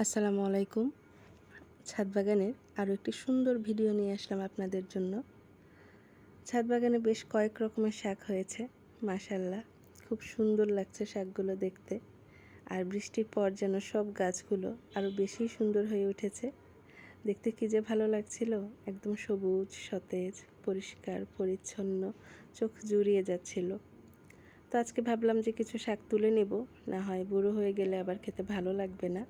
আসসালামু আলাইকুম। ছাদ বাগানের আরও একটি সুন্দর ভিডিও নিয়ে আসলাম আপনাদের জন্য। ছাদ বাগানে বেশ কয়েক রকমের শাক হয়েছে, মাশাআল্লাহ খুব সুন্দর লাগছে শাকগুলো দেখতে। আর বৃষ্টির পর যেন সব গাছগুলো আরও বেশি সুন্দর হয়ে উঠেছে। দেখতে কী যে ভালো লাগছিল, একদম সবুজ, সতেজ, পরিষ্কার পরিচ্ছন্ন, চোখ জুড়িয়ে যাচ্ছিল। তো আজকে ভাবলাম যে কিছু শাক তুলে নেব, না হয় বুড়ো হয়ে গেলে আবার খেতে ভালো লাগবে না।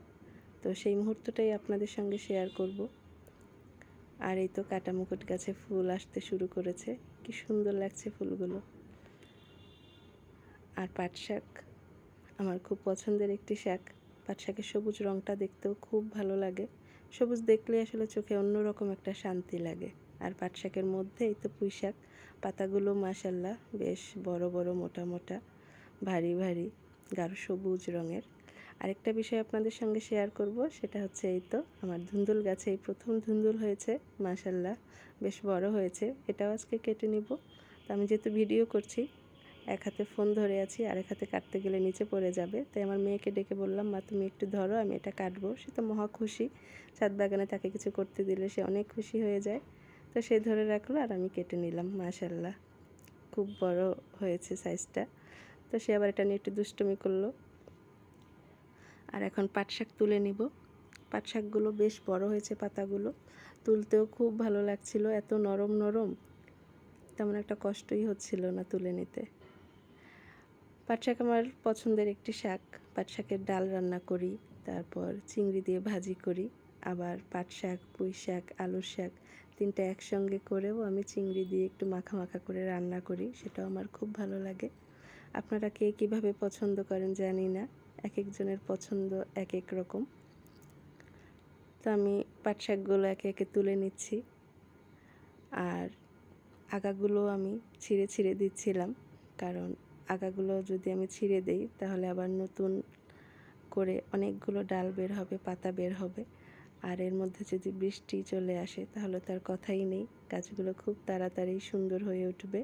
তো সেই মুহূর্তটাই আপনাদের সঙ্গে শেয়ার করব। আর এই তো কাটা মুকুট গাছে ফুল আসতে শুরু করেছে, কি সুন্দর লাগছে ফুলগুলো। আর পাট শাক আমার খুব পছন্দের একটি শাক। পাট শাকের সবুজ রঙটা দেখতেও খুব ভালো লাগে। সবুজ দেখলে আসলে চোখে অন্যরকম একটা শান্তি লাগে। আর পাট শাকের মধ্যে এই তো পুঁই শাক, পাতাগুলো মাশাআল্লাহ বেশ বড় বড়, মোটা মোটা, ভারী ভারী, গাঢ় সবুজ রঙের। আরেকটা বিষয় আপনাদের সঙ্গে শেয়ার করব, সেটা হচ্ছে এই তো আমার ধুন্দুল গাছে এই প্রথম ধুন্দুল হয়েছে, মাশাআল্লাহ বেশ বড় হয়েছে। এটাও আজকে কেটে নিব। তো আমি যেহেতু ভিডিও করছি, এক হাতে ফোন ধরে আছি, আরেক হাতে কাটতে গেলে নিচে পড়ে যাবে, তাই আমার মেয়েকে ডেকে বললাম, মা তুমি একটু ধরো, আমি এটা কাটবো। সে তো মহা খুশি, ছাদ বাগানে তাকে কিছু করতে দিলে সে অনেক খুশি হয়ে যায়। তো সে ধরে রাখলো আর আমি কেটে নিলাম। মাশাআল্লাহ খুব বড় হয়েছে সাইজটা। তো সে আবার এটা নিয়ে একটু দুষ্টুমি করলো। আর এখন পাট শাক তুলে নিব। পাট শাকগুলো বেশ বড় হয়েছে, পাতাগুলো তুলতেও খুব ভালো লাগছিল, এত নরম নরম, তেমন একটা কষ্টই হচ্ছিল না তুলে নিতে। পাট শাক আমার পছন্দের একটি শাক। পাট শাকের ডাল রান্না করি, তারপর চিংড়ি দিয়ে ভাজি করি, আবার পাট শাক, পুঁই শাক, আলুর শাক তিনটা একসঙ্গে করেও আমি চিংড়ি দিয়ে একটু মাখা মাখা করে রান্না করি, সেটাও আমার খুব ভালো লাগে। আপনারা কে কীভাবে পছন্দ করেন জানি না, এক একজনের পছন্দ এক এক রকম। তো আমি পাট শাকগুলো একে একে তুলে নিচ্ছি, আর আগাগুলো আমি ছিঁড়ে ছিঁড়ে দিচ্ছিলাম, কারণ আগাগুলো যদি আমি ছিঁড়ে দেই তাহলে আবার নতুন করে অনেকগুলো ডাল বের হবে, পাতা বের হবে। আর এর মধ্যে যদি বৃষ্টি চলে আসে তাহলে তার কথাই নেই, গাছগুলো খুব তাড়াতাড়ি সুন্দর হয়ে উঠবে।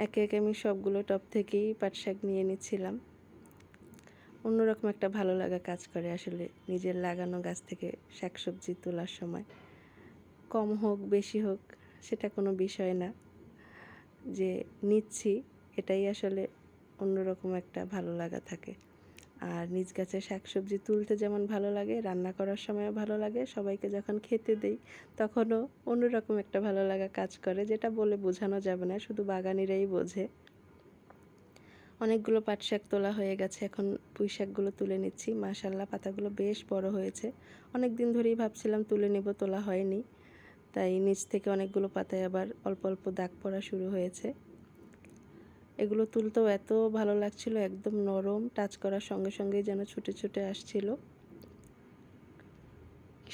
একে একে আমি সবগুলো টব থেকেই পাট শাক নিয়ে নিচ্ছিলাম। অন্যরকম একটা ভালো লাগা কাজ করে আসলে নিজের লাগানো গাছ থেকে শাকসবজি তোলার সময়। কম হোক বেশি হোক সেটা কোনো বিষয় না, যে নিচ্ছি এটাই আসলে অন্যরকম একটা ভালো লাগা থাকে। আর নিজ গাছের শাকসবজি তুলতে যেমন ভালো লাগে, রান্না করার সময়ও ভালো লাগে, সবাইকে যখন খেতে দেই তখনও অন্যরকম একটা ভালো লাগা কাজ করে, যেটা বলে বোঝানো যাবে না, শুধু বাগানিরাই বোঝে। অনেকগুলো পাট শাক তোলা হয়ে গেছে, এখন পুঁই শাকগুলো তুলে নিচ্ছি। মাশাআল্লাহ পাতাগুলো বেশ বড় হয়েছে। অনেক দিন ধরেই ভাবছিলাম তুলে নেব, তোলা হয়নি, তাই নিচ থেকে অনেকগুলো পাতায় আবার অল্প অল্প দাগ পড়া শুরু হয়েছে। এগুলো তুলতেও এত ভালো লাগছিল, একদম নরম, টাচ করার সঙ্গে সঙ্গেই যেন ছুটে ছুটে আসছিল।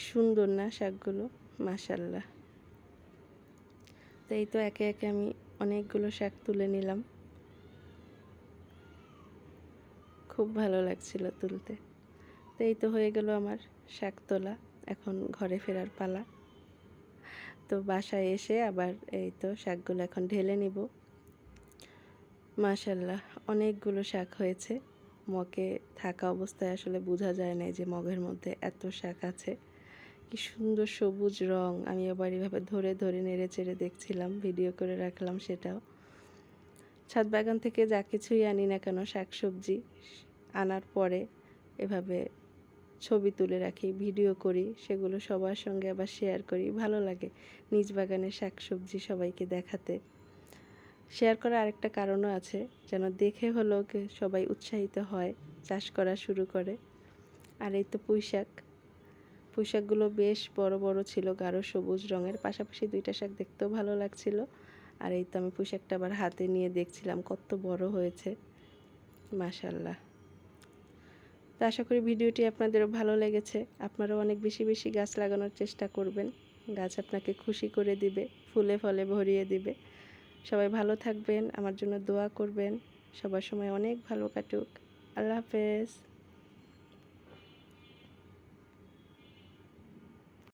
সুন্দর না শাকগুলো, মাশাআল্লাহ। তো এই তো একে একে আমি অনেকগুলো শাক তুলে নিলাম, খুব ভালো লাগছিল তুলতে। তো এই তো হয়ে গেল আমার শাক তোলা, এখন ঘরে ফেরার পালা। তো বাসায় এসে আবার এই তো শাকগুলো এখন ঢেলে নিব। মাশাআল্লাহ অনেকগুলো শাক হয়েছে। মগে থাকা অবস্থায় আসলে বোঝা যায় না যে মগের মধ্যে এত শাক আছে। কি সুন্দর সবুজ রং, আমি আবার এভাবে ধরে ধরে নেড়ে চেড়ে দেখছিলাম, ভিডিও করে রাখলাম সেটাও। ছাদ বাগান থেকে যা কিছুই আনি না কেন, শাকসবজি আনার পরে এভাবে ছবি তুলে রাখি, ভিডিও করি, সেগুলো সবার সঙ্গে আবার শেয়ার করি। ভালো লাগে নিজ বাগানের শাকসবজি সবাইকে দেখাতে। শেয়ার করার আরেকটা কারণও আছে, যেন দেখে হলেও সবাই উৎসাহিত হয়, চাষ করা শুরু করে। আর এই তো পুঁই শাকগুলো বেশ বড় বড় ছিল, গাঢ় সবুজ রঙের, পাশাপাশি দুইটা শাক দেখতেও ভালো লাগছিল। আর এই তো আমি পুঁই শাকটা আবার হাতে নিয়ে দেখছিলাম কত বড় হয়েছে, মাশাআল্লাহ। তো আশা করি ভিডিওটি আপনাদেরও ভালো লেগেছে। আপনারাও অনেক বেশি বেশি গাছ লাগানোর চেষ্টা করবেন, গাছ আপনাকে খুশি করে দিবে, ফুলে ফলে ভরিয়ে দিবে। সবাই ভালো থাকবেন, আমার জন্য দোয়া করবেন, সবার সময় অনেক ভালো কাটুক। আল্লাহ হাফেজ।